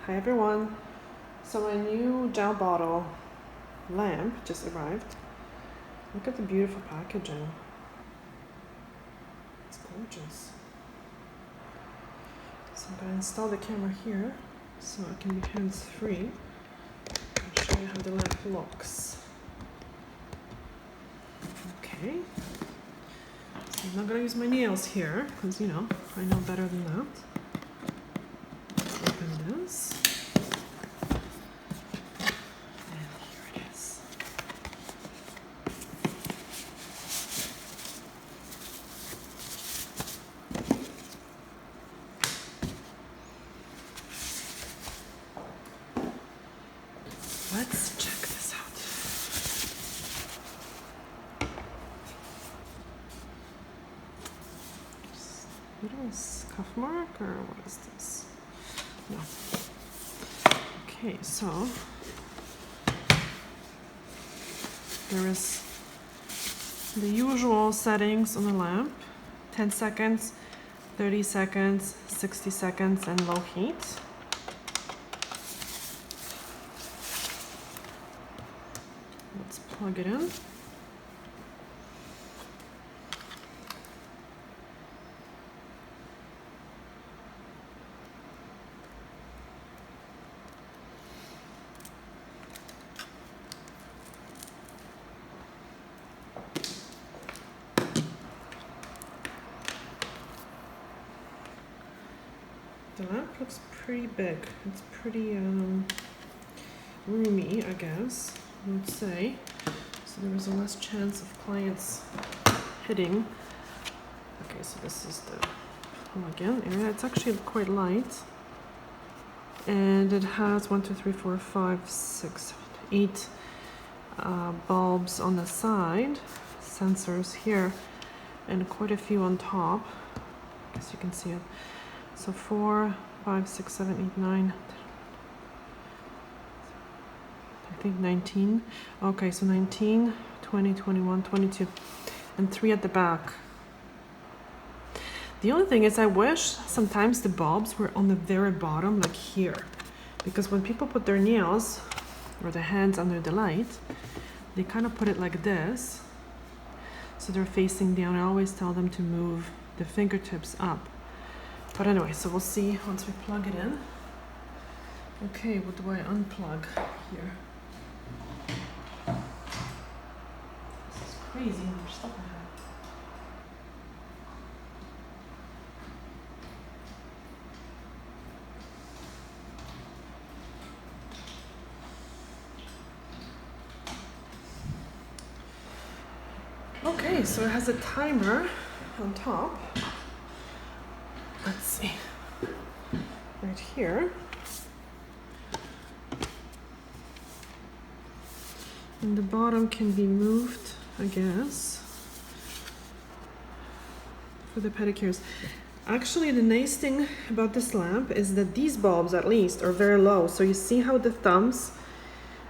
Hi everyone. So my new gel bottle lamp just arrived. Look at the beautiful packaging. It's gorgeous. So I'm going to install the camera here so I can be hands-free. I'll show you how the lamp looks. Okay. So I'm not going to use my nails here because, you know, I know better than that. Open this. And here it is. Let's check this out. Little scuff mark, or what is this? No. Okay, so there is the usual settings on the lamp: 10 seconds, 30 seconds, 60 seconds, and low heat. Let's plug it in. The lamp looks pretty big. It's pretty roomy, I guess, I would say. So there is a less chance of clients hitting. Okay, so this is the plug-in area. It's actually quite light. And it has 1, 2, 3, 4, 5, 6, 8 bulbs on the side, sensors here, and quite a few on top. I guess you can see it. So 4, 5, 6, 7, 8, 9, I think 19. Okay, so 19, 20, 21, 22, and 3 at the back. The only thing is I wish sometimes the bulbs were on the very bottom, like here. Because when people put their nails or their hands under the light, they kind of put it like this. So they're facing down. I always tell them to move the fingertips up. But anyway, so we'll see once we plug it in. Okay, what do I unplug here? This is crazy how much stuff I have. Okay, so it has a timer on top. Let's see, right here. And the bottom can be moved, I guess, for the pedicures. Actually, the nice thing about this lamp is that these bulbs, at least, are very low. So you see how the thumbs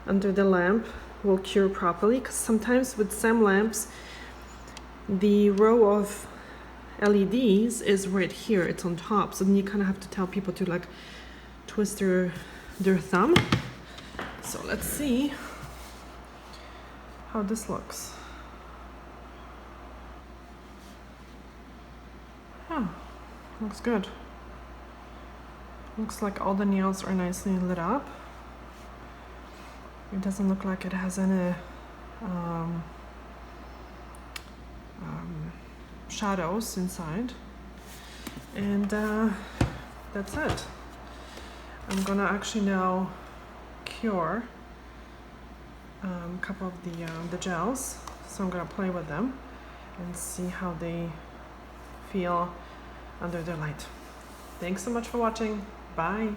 under the lamp will cure properly? Because sometimes with some lamps, the row of LEDs is right here, it's on top, so then you kind of have to tell people to like twist their thumb. So let's see how this looks. Oh, looks good. Looks like all the nails are nicely lit up. It doesn't look like it has any shadows inside, and that's it. I'm gonna actually now cure a couple of the gels, so I'm gonna play with them and see how they feel under the light. Thanks so much for watching. Bye.